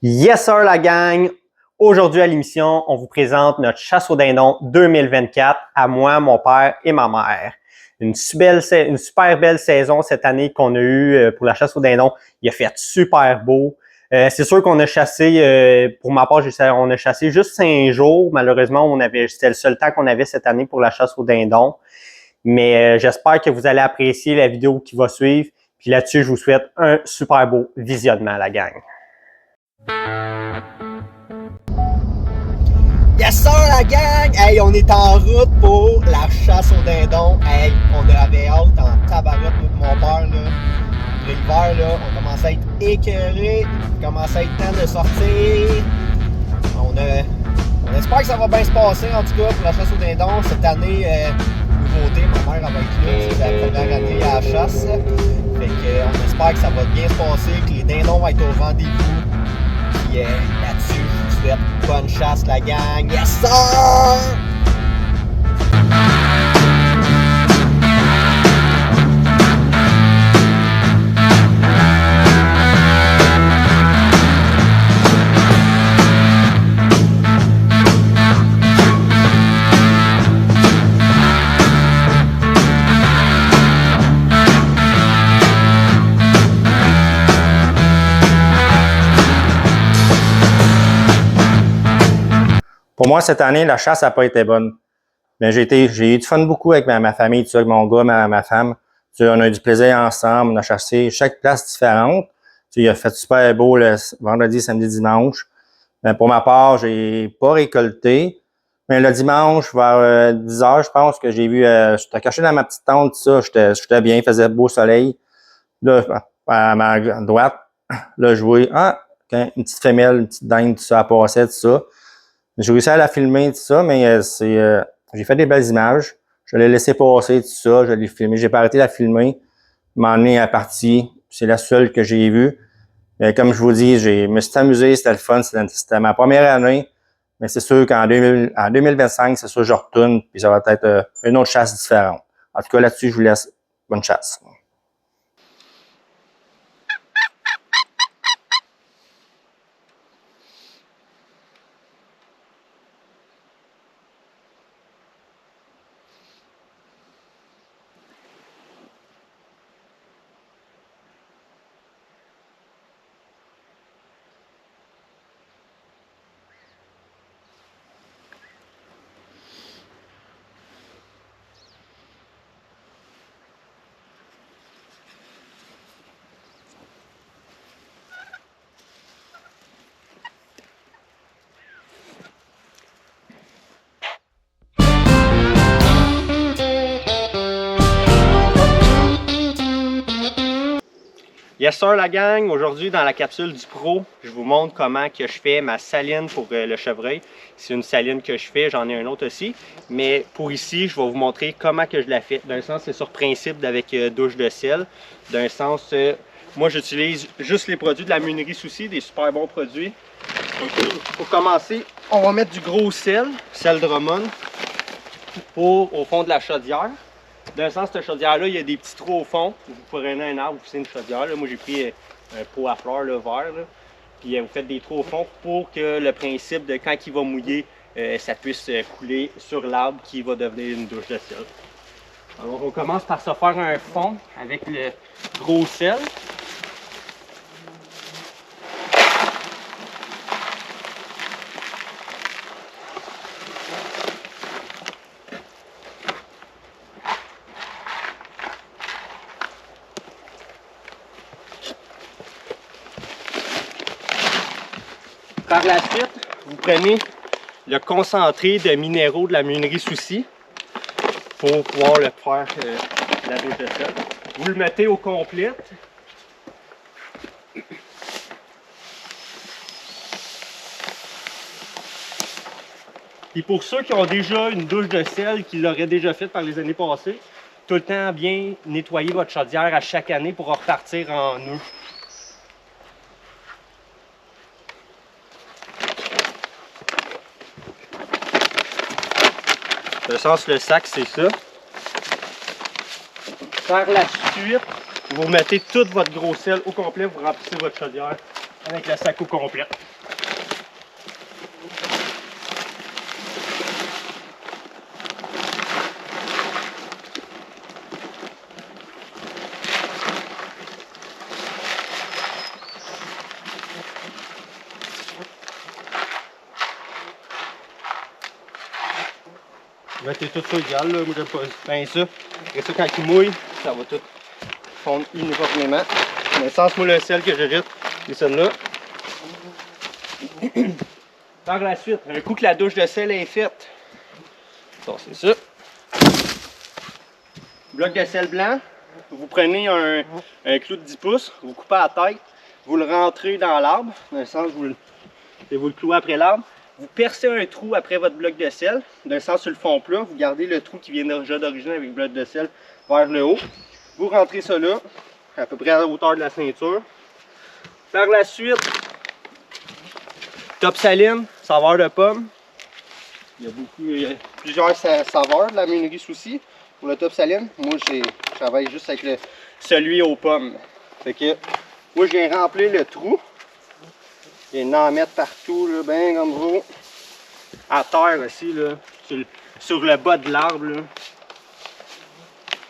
Yes sir la gang! Aujourd'hui à l'émission, on vous présente notre chasse au dindon 2024 à moi, mon père et ma mère. Une super belle saison cette année qu'on a eue pour la chasse au dindon. Il a fait super beau. C'est sûr qu'on a chassé, pour ma part, on a chassé juste 5 jours. Malheureusement, c'était le seul temps qu'on avait cette année pour la chasse au dindon. Mais j'espère que vous allez apprécier la vidéo qui va suivre. Puis là-dessus, je vous souhaite un super beau visionnement la gang. Yes sir la gang! Hey, on est en route pour la chasse au dindon. Hey, on avait hâte en tabarouette, mon père là. Après l'hiver là, on commençait à être écœurés. Il commençait à être temps de sortir. On espère que ça va bien se passer en tout cas pour la chasse au dindon. Cette année, nouveauté, ma mère va être là. C'est la première année à la chasse. Fait que on espère que ça va bien se passer, que les dindons vont être au rendez-vous. Puis là-dessus, je vous souhaite bonne chasse la gang. Yes sir! Pour moi, cette année, la chasse n'a pas été bonne. Mais j'ai eu du fun beaucoup avec ma famille, tout ça, avec mon gars, ma femme. Tu sais, on a eu du plaisir ensemble, on a chassé chaque place différente. Tu sais, il a fait super beau le vendredi, samedi, dimanche. Mais pour ma part, j'ai pas récolté. Mais le dimanche, vers 10 heures, je pense que j'ai vu, j'étais caché dans ma petite tente, tout ça, j'étais bien, il faisait beau soleil. Là, à ma droite, là, je vois, une petite femelle, une petite dinde, tout ça, elle passait, tout ça. J'ai réussi à la filmer, tout ça, mais j'ai fait des belles images. Je l'ai laissé passer, tout ça, je l'ai filmé. J'ai pas arrêté de la filmer. M'en est à partie. C'est la seule que j'ai vue. Mais comme je vous dis, je me suis amusé, c'était le fun. C'était ma première année. Mais c'est sûr qu'en 2025, c'est sûr que je retourne, puis ça va être une autre chasse différente. En tout cas, là-dessus, je vous laisse. Bonne chasse. Yes sir la gang, aujourd'hui dans la capsule du pro, je vous montre comment que je fais ma saline pour le chevreuil. C'est une saline que je fais, j'en ai un autre aussi. Mais pour ici, je vais vous montrer comment que je la fais. D'un sens, c'est sur principe avec douche de sel. D'un sens, moi j'utilise juste les produits de la Meunerie Souci, des super bons produits. Pour commencer, on va mettre du gros sel Drummond, au fond de la chaudière. D'un sens, cette chaudière-là, il y a des petits trous au fond. Vous prenez un arbre, vous poussez une chaudière. Là. Moi, j'ai pris un pot à fleurs, le vert. Là. Puis vous faites des trous au fond pour que le principe de quand il va mouiller, ça puisse couler sur l'arbre qui va devenir une douche de sel. Alors, on commence par se faire un fond avec le gros sel. Par la suite, vous prenez le concentré de minéraux de la Meunerie Souci pour pouvoir le faire la douche de sel. Vous le mettez au complet. Et pour ceux qui ont déjà une douche de sel, qui l'auraient déjà faite par les années passées, tout le temps bien nettoyer votre chaudière à chaque année pour repartir en nœud. De sens, le sac, c'est ça. Par la suite, vous mettez tout votre gros sel au complet, vous remplissez votre chaudière avec le sac au complet. mettez tout ça égal, là. Moi, j'aime pas bien ça. Et ça, quand il mouille, ça va tout fondre uniformément. Mais sans moi, le sel que je jette, c'est celle-là. Par la suite, un coup que la douche de sel est faite, c'est ça. Bloc de sel blanc, vous prenez un clou de 10 pouces, vous coupez à la tête, vous le rentrez dans l'arbre, dans le sens où vous le clouez après l'arbre. Vous percez un trou après votre bloc de sel, d'un sens sur le fond plat, vous gardez le trou qui vient déjà d'origine avec le bloc de sel vers le haut. Vous rentrez ça là, à peu près à la hauteur de la ceinture. Par la suite, top saline, saveur de pomme. Il y a plusieurs saveurs de la meunerie Soucy pour le top saline. Moi, je travaille juste avec celui aux pommes. Fait que moi, je viens remplir le trou. Et en mettre partout, là, ben comme vous. À terre aussi, là, sur le bas de l'arbre.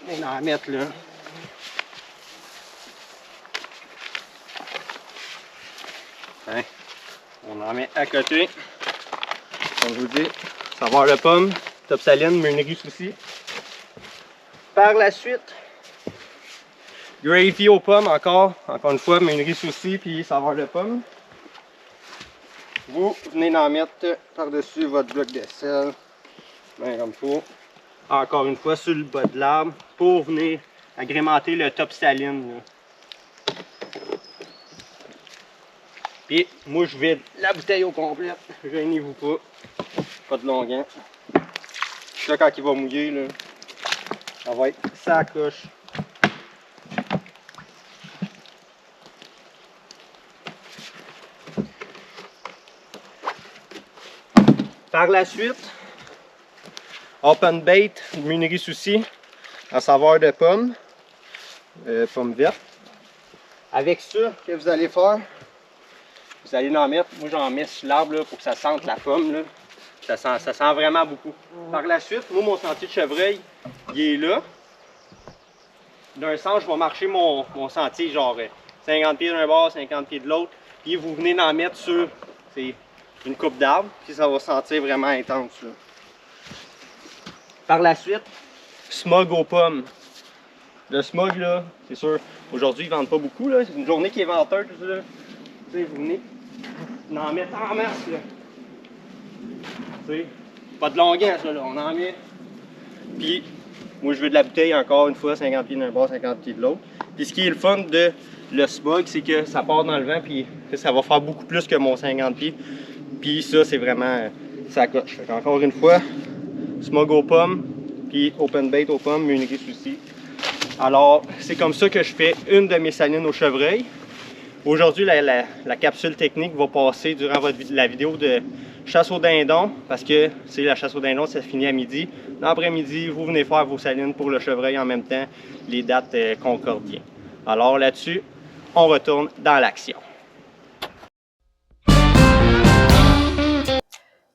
Et en mettre là. Hein? On en met à côté. Comme je vous dis, saveur de pomme, top saline, meunerie Soucy. Par la suite, gravy aux pommes encore une fois, meunerie Soucy puis saveur de pomme. Vous venez d'en mettre par-dessus votre bloc de sel, bien comme il faut. Encore une fois sur le bas de l'arbre pour venir agrémenter le top saline. Là. Puis moi je vide la bouteille au complet, gênez-vous pas de longuant. Là quand il va mouiller, là, ça va être sa coche. Par la suite, open bait, meunerie Soucy, à saveur de pomme, pomme verte. Avec ça, que vous allez faire, vous allez en mettre, moi j'en mets sur l'arbre pour que ça sente la pomme. Là. Ça sent vraiment beaucoup. Par la suite, moi mon sentier de chevreuil, il est là. D'un sens, je vais marcher mon sentier genre 50 pieds d'un bord, 50 pieds de l'autre. Puis vous venez d'en mettre sur une coupe d'arbres, puis ça va sentir vraiment intense. Là. Par la suite, smog aux pommes. Le smog, là, c'est sûr, aujourd'hui ils vendent pas beaucoup, là. C'est une journée qui est venteuse, là. Tu sais, vous venez en mettre en masse, là. Tu sais, pas de longueur, ça, là, on en met. Puis, moi je veux de la bouteille encore une fois, 50 pieds d'un bord, 50 pieds de l'autre. Puis ce qui est le fun de le smog, c'est que ça part dans le vent, puis ça va faire beaucoup plus que mon 50 pieds. Puis ça, c'est vraiment ça coche. Fait encore une fois, smog aux pommes, puis open bait aux pommes, meunerie Soucy. Alors, c'est comme ça que je fais une de mes salines au chevreuil. Aujourd'hui, la capsule technique va passer durant la vidéo de chasse au dindon, parce que la chasse au dindon, ça finit à midi. L'après-midi, vous venez faire vos salines pour le chevreuil en même temps. Les dates concordent bien. Alors là-dessus, on retourne dans l'action.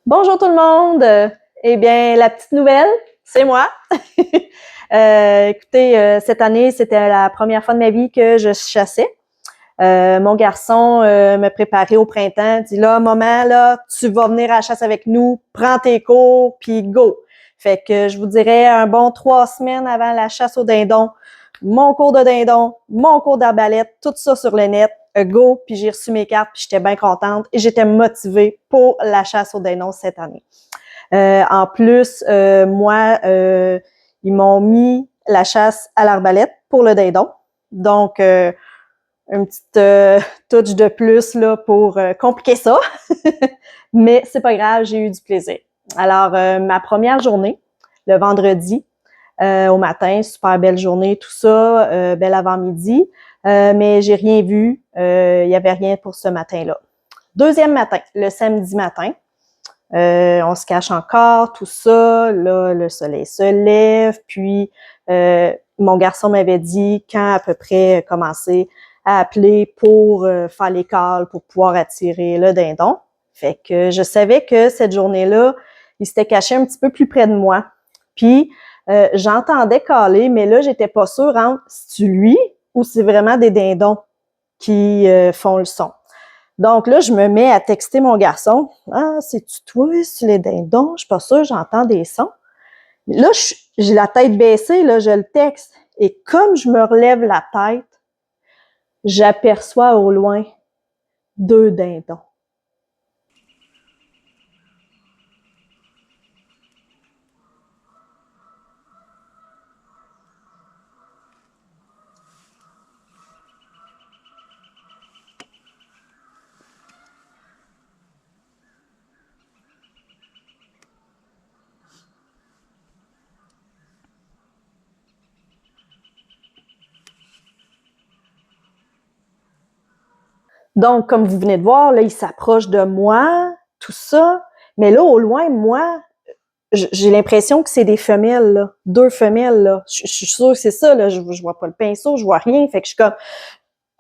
Bonjour tout le monde! Eh bien, la petite nouvelle, c'est moi. Écoutez, cette année, c'était la première fois de ma vie que je chassais. Mon garçon me préparait au printemps, dit là, maman, là, tu vas venir à la chasse avec nous, prends tes cours, puis go. Fait que je vous dirais un bon 3 semaines avant la chasse au dindon, mon cours de dindon, mon cours d'arbalète, tout ça sur le net. Go, puis j'ai reçu mes cartes, puis j'étais bien contente et j'étais motivée pour la chasse au dindon cette année. En plus, moi, ils m'ont mis la chasse à l'arbalète pour le dindon. Donc, une petite touche de plus là pour compliquer ça. Mais c'est pas grave, j'ai eu du plaisir. Alors, ma première journée, le vendredi, au matin, super belle journée, tout ça, bel avant-midi. Mais j'ai rien vu, il y avait rien pour ce matin-là. Deuxième matin, le samedi matin, on se cache encore, tout ça, là, le soleil se lève, puis mon garçon m'avait dit quand à peu près commencer à appeler pour faire les cales, pour pouvoir attirer le dindon. Fait que je savais que cette journée-là, il s'était caché un petit peu plus près de moi. Puis, j'entendais caler, mais là, j'étais pas sûre entre si c'est lui ou c'est vraiment des dindons qui font le son. Donc là, je me mets à texter mon garçon. « Ah, c'est-tu toi, c'est les dindons? Je suis pas sûre, j'entends des sons. » Là, j'ai la tête baissée, là, je le texte. Et comme je me relève la tête, j'aperçois au loin 2 dindons. Donc, comme vous venez de voir, là, ils s'approchent de moi, tout ça. Mais là, au loin, moi, j'ai l'impression que c'est des femelles, là. 2 femelles, là. Je suis sûre que c'est ça, là. Je vois pas le pinceau, je vois rien. Fait que je suis comme,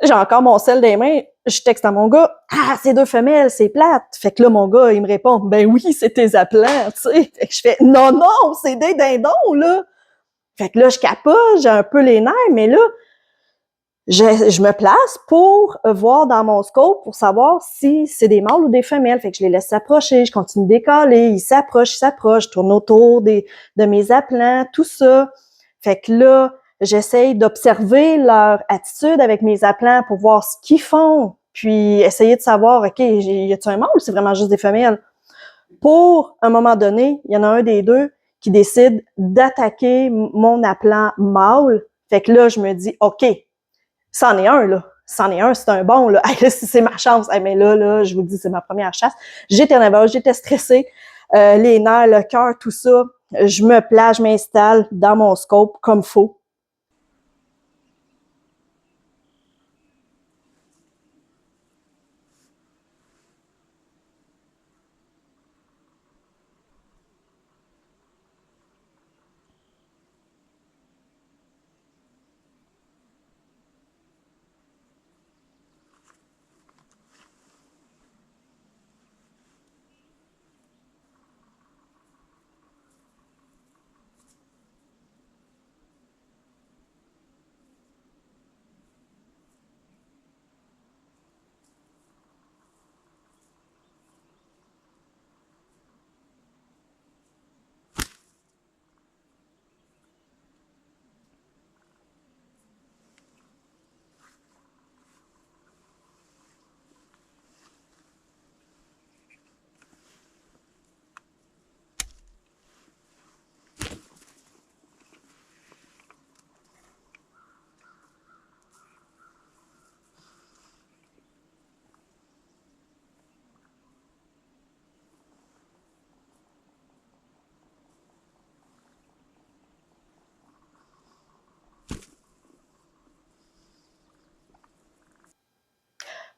j'ai encore mon sel des mains. Je texte à mon gars, ah, c'est 2 femelles, c'est plate. Fait que là, mon gars, il me répond, ben oui, c'est tes appelants, tu sais. Fait que je fais, non, non, c'est des dindons, là. Fait que là, je capote, j'ai un peu les nerfs, mais là, je me place pour voir dans mon scope pour savoir si c'est des mâles ou des femelles. Fait que je les laisse s'approcher, je continue de décaler, ils s'approchent, je tourne autour de mes appelants, tout ça. Fait que là, j'essaye d'observer leur attitude avec mes appelants pour voir ce qu'ils font, puis essayer de savoir, OK, y a-t-il un mâle ou c'est vraiment juste des femelles? Pour, à un moment donné, il y en a un des deux qui décide d'attaquer mon appelant mâle. Fait que là, je me dis, OK, c'en est un, là. C'en est un, c'est un bon, là. Hey, là, c'est ma chance. Hey, mais là, je vous dis, c'est ma première chasse. J'étais nerveuse, j'étais stressée. Les nerfs, le cœur, tout ça. Je me place, je m'installe dans mon scope comme faut.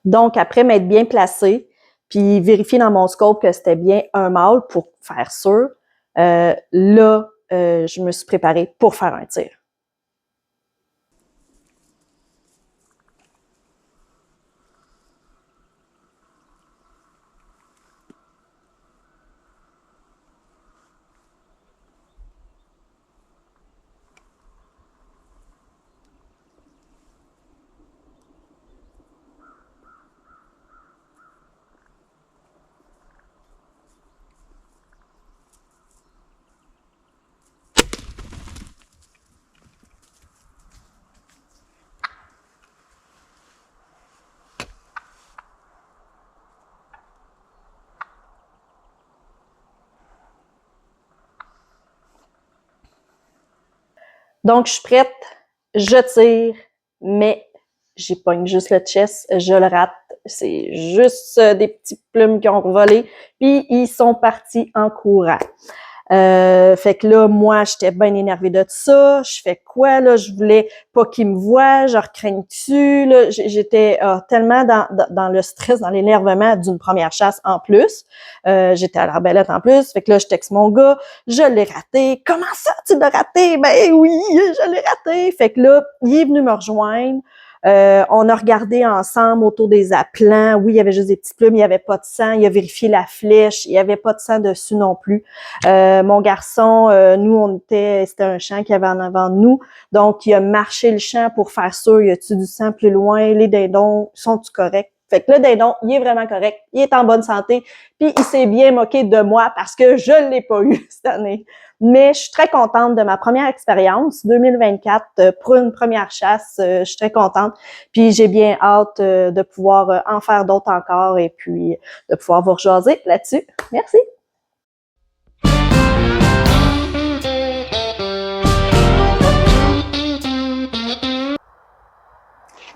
Donc, après m'être bien placée, puis vérifier dans mon scope que c'était bien un mâle pour faire sûr, là, je me suis préparée pour faire un tir. Donc, je suis prête, je tire, mais j'y pogne juste le chest, je le rate. C'est juste des petites plumes qui ont volé, puis ils sont partis en courant. Fait que là, moi, j'étais bien énervée de ça. Je fais quoi, là? Je voulais pas qu'ils me voient, je recraigne dessus. Là. J'étais tellement dans le stress, dans l'énervement d'une première chasse en plus. J'étais à l'arbalète en plus. Fait que là, je texte mon gars, je l'ai raté. Comment ça, tu l'as raté? Ben oui, je l'ai raté. Fait que là, il est venu me rejoindre. On a regardé ensemble autour des appelants. Oui, il y avait juste des petites plumes, il n'y avait pas de sang. Il a vérifié la flèche, il n'y avait pas de sang dessus non plus. Mon garçon, nous, c'était un champ qu'il y avait en avant de nous. Donc, il a marché le champ pour faire sûr, y a-tu du sang plus loin? Les dindons sont-ils corrects? Fait que le dindon, il est vraiment correct, il est en bonne santé, puis il s'est bien moqué de moi parce que je l'ai pas eu cette année. Mais je suis très contente de ma première expérience 2024 pour une première chasse. Je suis très contente. Puis j'ai bien hâte de pouvoir en faire d'autres encore et puis de pouvoir vous rejaser là-dessus. Merci.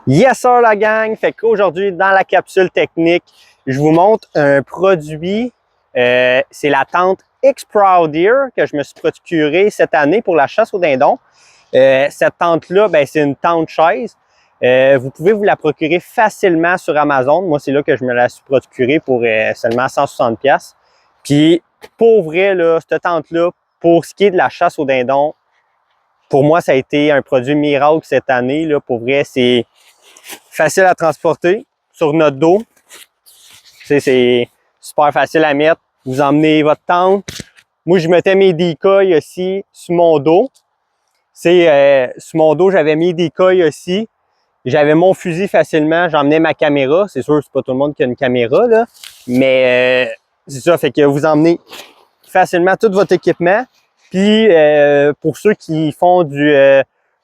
Yes sir la gang! Fait qu'aujourd'hui, dans la capsule technique, je vous montre un produit. C'est la tente X-Proud Deer que je me suis procurée cette année pour la chasse au dindon. Cette tente-là, ben, c'est une tente chaise. Vous pouvez vous la procurer facilement sur Amazon. Moi, c'est là que je me la suis procurée pour seulement 160$. Puis, pour vrai, là, cette tente-là, pour ce qui est de la chasse au dindon, pour moi, ça a été un produit miracle cette année. Là. Pour vrai, c'est facile à transporter sur notre dos. C'est super facile à mettre. Vous emmenez votre tente. Moi, je mettais mes decoys aussi sur mon dos. Sur mon dos, j'avais mis des decoys aussi. J'avais mon fusil facilement. J'emmenais ma caméra. C'est sûr, c'est pas tout le monde qui a une caméra, là. Mais c'est ça, fait que vous emmenez facilement tout votre équipement. Puis, pour ceux qui font du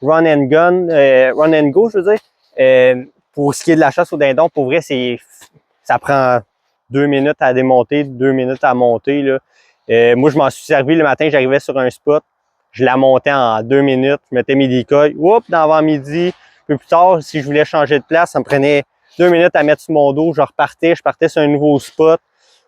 run and go, je veux dire, pour ce qui est de la chasse au dindon, pour vrai, ça prend 2 minutes à démonter, 2 minutes à monter, là. Moi, je m'en suis servi le matin, j'arrivais sur un spot, je la montais en 2 minutes, je mettais mes decoys, dans l'avant-midi, un peu plus tard, si je voulais changer de place, ça me prenait 2 minutes à mettre sur mon dos, je partais sur un nouveau spot,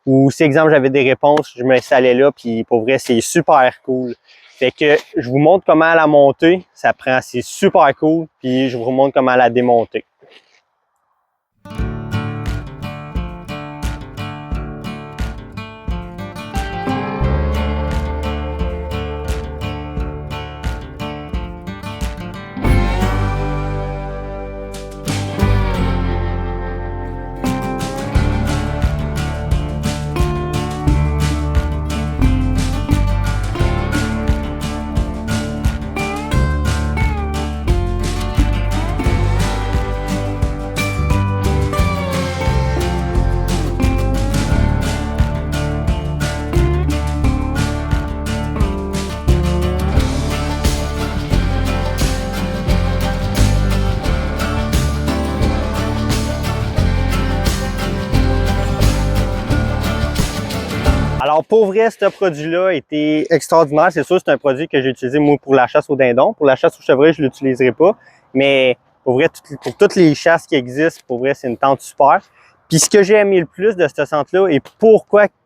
ou si, exemple, j'avais des réponses, je m'installais là, puis pour vrai, c'est super cool. Fait que je vous montre comment la monter, c'est super cool, puis je vous montre comment la démonter. Alors, pour vrai, ce produit-là a été extraordinaire. C'est sûr, c'est un produit que j'ai utilisé, moi, pour la chasse au dindon. Pour la chasse au chevreuil, je ne l'utiliserai pas. Mais pour vrai, pour toutes les chasses qui existent, pour vrai, c'est une tente super. Puis, ce que j'ai aimé le plus de cette tente-là et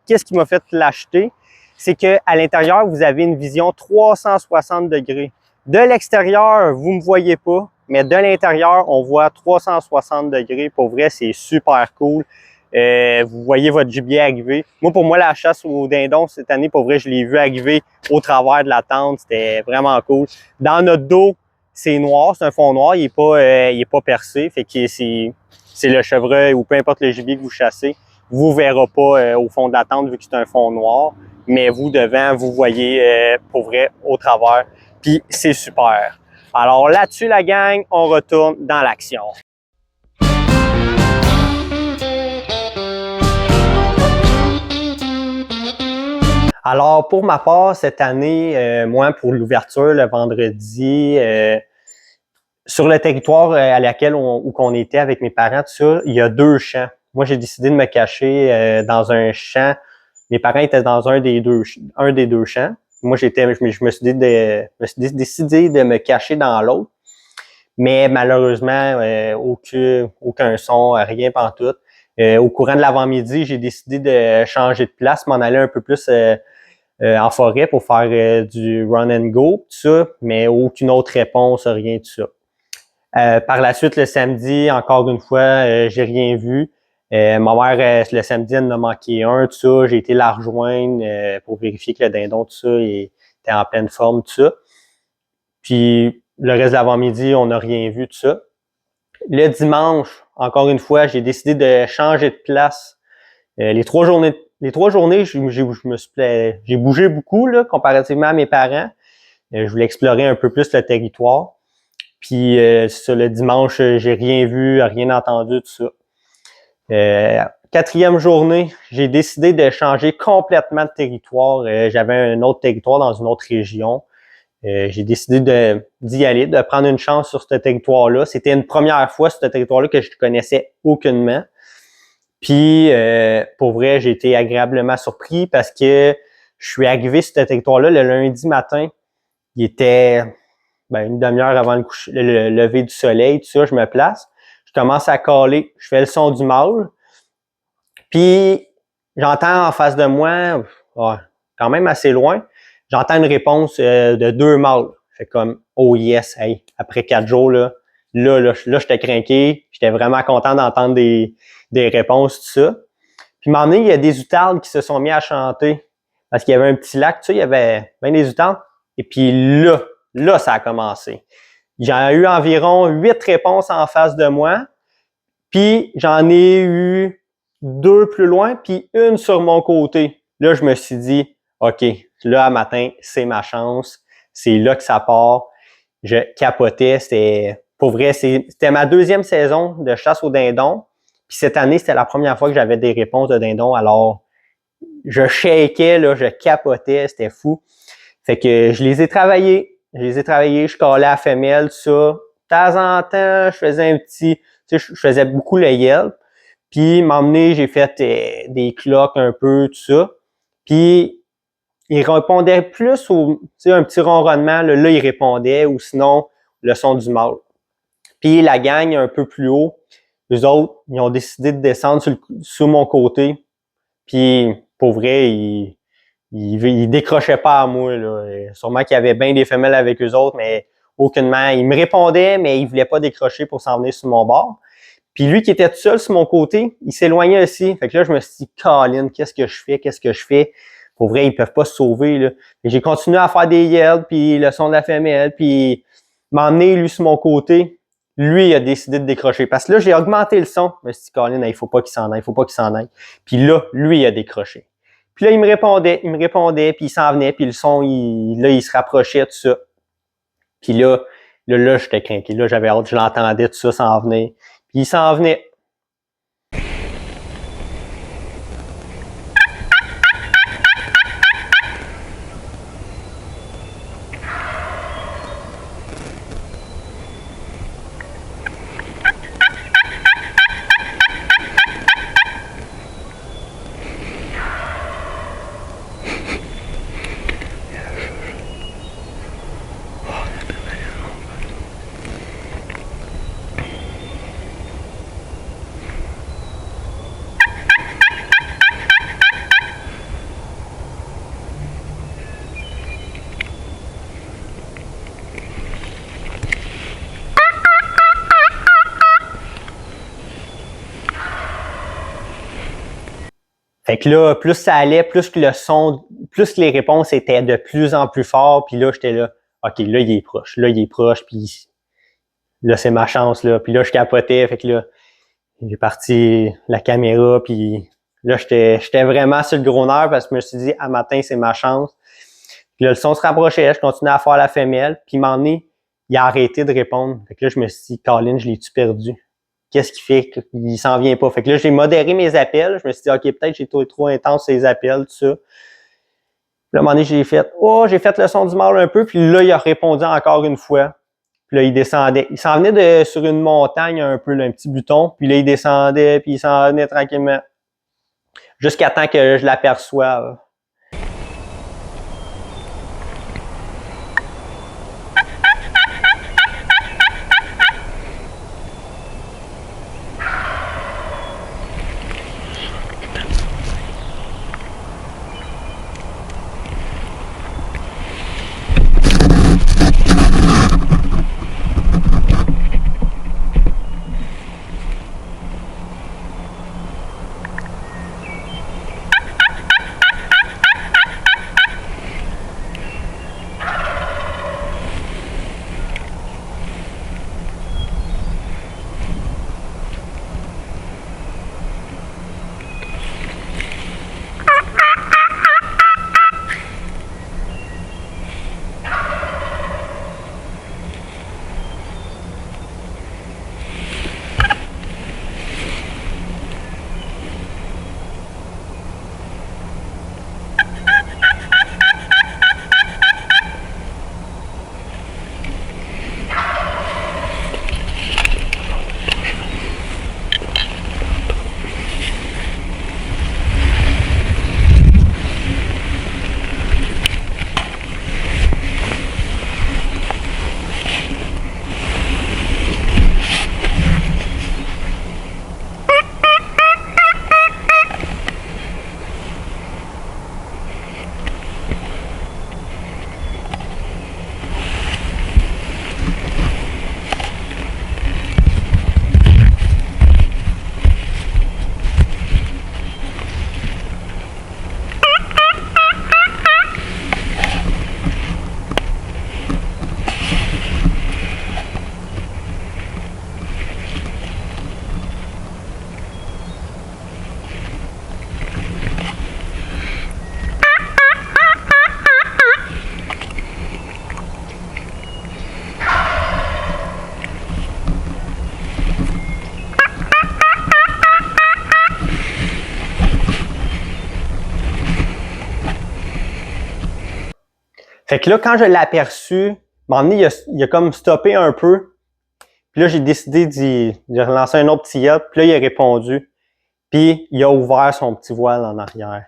qu'est-ce qui m'a fait l'acheter, c'est qu'à l'intérieur, vous avez une vision 360 degrés. De l'extérieur, vous ne me voyez pas, mais de l'intérieur, on voit 360 degrés. Pour vrai, c'est super cool. Vous voyez votre gibier arriver. Pour moi, la chasse au dindon cette année, pour vrai, je l'ai vu arriver au travers de la tente. C'était vraiment cool. Dans notre dos, c'est noir, c'est un fond noir, il est pas percé. Fait que c'est le chevreuil ou peu importe le gibier que vous chassez. Vous ne verrez pas au fond de la tente vu que c'est un fond noir. Mais vous, devant, vous voyez pour vrai au travers. Puis c'est super. Alors là-dessus, la gang, on retourne dans l'action. Alors, pour ma part, cette année, moi, pour l'ouverture le vendredi, sur le territoire à laquelle qu'on était avec mes parents, tout ça, il y a 2 champs. Moi, j'ai décidé de me cacher dans un champ. Mes parents étaient dans un des deux champs. Moi, je me suis décidé de me cacher dans l'autre. Mais malheureusement, aucun son, rien pantoute. Au courant de l'avant-midi, j'ai décidé de changer de place, m'en aller un peu plus en forêt pour faire du run and go, tout ça, mais aucune autre réponse, rien de ça. Par la suite, le samedi, encore une fois, j'ai rien vu. Ma mère, le samedi, elle en a manqué un, tout ça. J'ai été la rejoindre pour vérifier que le dindon, tout ça, il était en pleine forme, tout ça. Puis le reste de l'avant-midi, on n'a rien vu, tout ça. Le dimanche, encore une fois, j'ai décidé de changer de place. Les trois journées, j'ai bougé beaucoup là, comparativement à mes parents. Je voulais explorer un peu plus le territoire. Puis le dimanche, j'ai rien vu, rien entendu, tout ça. 4e journée, j'ai décidé de changer complètement de territoire. J'avais un autre territoire dans une autre région. J'ai décidé d'y aller, de prendre une chance sur ce territoire-là. C'était une première fois sur ce territoire-là que je ne connaissais aucunement. Puis, pour vrai, j'ai été agréablement surpris parce que je suis arrivé sur ce territoire-là le lundi matin. Il était une demi-heure avant le lever du soleil, tout ça, je me place. Je commence à caler, je fais le son du mâle. Puis, j'entends en face de moi, quand même assez loin, j'entends une réponse de 2 mâles. Fait comme, oh yes, hey, après 4 jours, là, j'étais craqué, j'étais vraiment content d'entendre des réponses, tout ça. Puis, à un moment donné, il y a des outardes qui se sont mis à chanter parce qu'il y avait un petit lac, tu sais, il y avait bien des outardes. Et puis là, ça a commencé. J'ai eu environ 8 réponses en face de moi, puis j'en ai eu 2 plus loin, puis une sur mon côté. Là, je me suis dit, OK, là, à matin, c'est ma chance. C'est là que ça part. Je capotais. Pour vrai, c'était ma 2e saison de chasse au dindon. Puis cette année, c'était la première fois que j'avais des réponses de dindon. Alors, je shakeais, là, je capotais. C'était fou. Fait que je les ai travaillés. Je collais à la femelle, tout ça. De temps en temps, je faisais un petit... Tu sais, je faisais beaucoup le yelp. Puis, m'emmener, j'ai fait des cloques un peu, tout ça. Puis, il répondait plus au, tu sais, un petit ronronnement, là, il répondait, ou sinon, le son du mâle. Puis, la gang un peu plus haut, eux autres, ils ont décidé de descendre sur mon côté. Puis, pour vrai, ils décrochaient pas à moi, là. Et sûrement qu'il y avait bien des femelles avec eux autres, mais aucunement. Ils me répondaient, mais ils voulaient pas décrocher pour s'en venir sur mon bord. Puis lui qui était tout seul sur mon côté, il s'éloignait aussi. Fait que là, je me suis dit, Colin, qu'est-ce que je fais? Pour vrai, ils peuvent pas se sauver, là. Et j'ai continué à faire des yells, puis le son de la femelle, puis m'emmener lui sur mon côté. Lui, il a décidé de décrocher. Parce que là, j'ai augmenté le son. Je me suis dit, Colin, il faut pas qu'il s'en aille. Puis là, lui, il a décroché. Puis là, il me répondait, puis il s'en venait, puis le son, il se rapprochait, tout ça. Puis là, j'étais craqué. Là, j'avais hâte, je l'entendais, tout ça s'en venait. Puis il s'en venait. Fait que là, plus ça allait, plus que le son, plus que les réponses étaient de plus en plus fortes, puis là, j'étais là, OK, là, il est proche, puis là, c'est ma chance, là. Puis là, je capotais, fait que là, j'ai parti la caméra, puis là, j'étais vraiment sur le gros nerf parce que je me suis dit, à matin, c'est ma chance. Puis là, le son se rapprochait, je continuais à faire la femelle, puis m'en est, il a arrêté de répondre. Fait que là, je me suis dit, Colin, je l'ai-tu perdu? Qu'est-ce qui fait qu'il s'en vient pas? Fait que là, j'ai modéré mes appels. Je me suis dit, OK, peut-être j'ai trop intense ces appels, tout ça. Puis là, à un moment donné, j'ai fait le son du mâle un peu, puis là, il a répondu encore une fois. Puis là, il descendait. Il s'en venait sur une montagne un peu, là, un petit buton, puis là, il descendait, puis il s'en venait tranquillement. Jusqu'à temps que je l'aperçoive. Fait que là, quand je l'ai aperçu, à un moment donné, il a comme stoppé un peu. Puis là, j'ai décidé d'y relancer un autre petit yacht. Puis là, il a répondu. Puis il a ouvert son petit voile en arrière.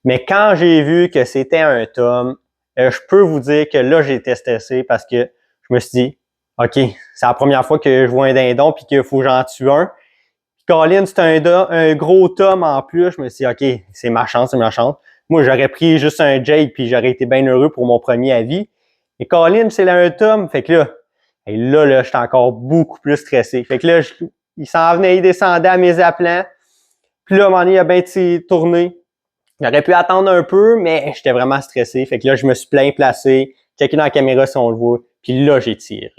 Mais quand j'ai vu que c'était un tome, je peux vous dire que là, j'ai été stressé parce que je me suis dit, OK, c'est la première fois que je vois un dindon puis qu'il faut que j'en tue un. Puis Colin, c'est un gros tome en plus. Je me suis dit, OK, c'est ma chance, c'est ma chance. Moi, j'aurais pris juste un Jake puis j'aurais été bien heureux pour mon premier avis. Et Colin, c'est là un tome. Fait que là, j'étais encore beaucoup plus stressé. Fait que là, il s'en venait, il descendait à mes aplats. Puis là, à un moment donné, il a bien tourné. J'aurais pu attendre un peu, mais j'étais vraiment stressé. Fait que là, je me suis plein placé, checké dans la caméra si on le voit. Puis là, j'ai tiré.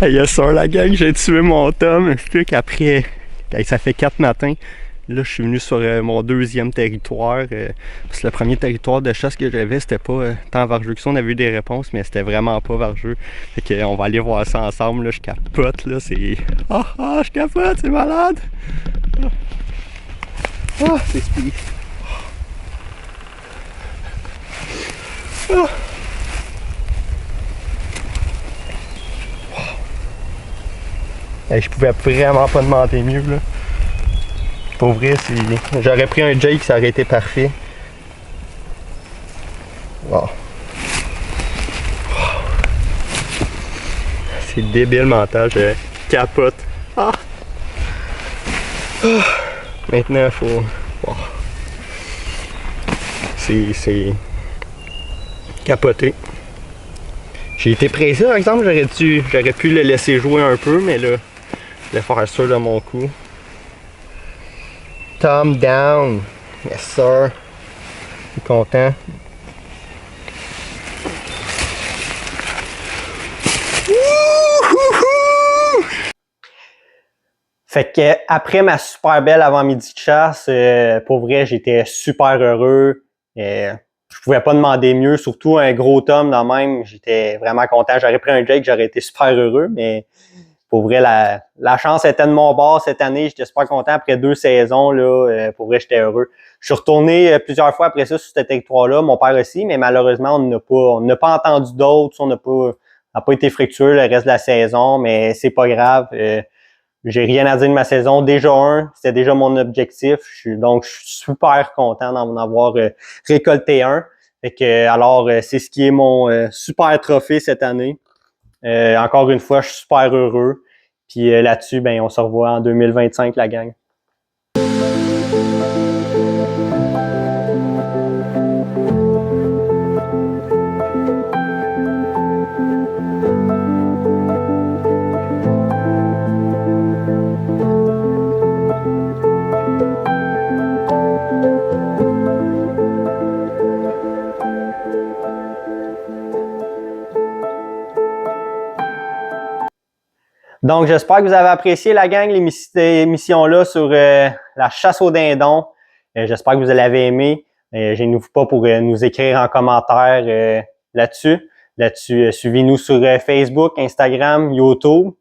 Yes sir, la gang, j'ai tué mon tome. Puis qu'après, ça fait 4 matins. Là, je suis venu sur mon deuxième territoire. Parce que le premier territoire de chasse que j'avais, c'était pas tant vargeux que ça. On avait eu des réponses, mais c'était vraiment pas vargeux. Fait qu'on va aller voir ça ensemble. Là, je capote. Là, c'est. Je capote, c'est malade! C'est speed. Je pouvais vraiment pas demander mieux là. Pour vrai, j'aurais pris un Jake, ça aurait été parfait. Wow. C'est débile mental, je capote. Maintenant, il faut. Wow. C'est capoté. J'ai été pressé, par exemple, j'aurais pu le laisser jouer un peu, mais là, je vais faire ça de mon coup. Thumb down. Yes, sir. Je suis content. Fait que après ma super belle avant-midi de chasse, pour vrai, j'étais super heureux. Je pouvais pas demander mieux, surtout un gros tome dans même. J'étais vraiment content. J'aurais pris un Jake, j'aurais été super heureux, mais pour vrai, la chance était de mon bord cette année. J'étais super content après 2 saisons. Là, pour vrai, j'étais heureux. Je suis retourné plusieurs fois après ça sur ce territoire-là, mon père aussi, mais malheureusement, on n'a pas entendu d'autres. On n'a pas été fructueux le reste de la saison, mais c'est pas grave. J'ai rien à dire de ma saison. Déjà c'était déjà mon objectif. Donc, je suis super content d'en avoir récolté un. Fait que, alors, c'est ce qui est mon super trophée cette année. Encore une fois, je suis super heureux. Puis là-dessus, ben, on se revoit en 2025, la gang. Donc, j'espère que vous avez apprécié la gang, l'émission-là sur la chasse au dindon. J'espère que vous l'avez aimé. Gênez-vous pas pour nous écrire en commentaire là-dessus. Suivez-nous sur Facebook, Instagram, YouTube.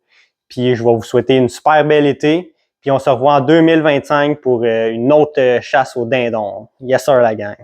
Puis, je vais vous souhaiter une super belle été. Puis, on se revoit en 2025 pour une autre chasse au dindon. Yes sir, la gang.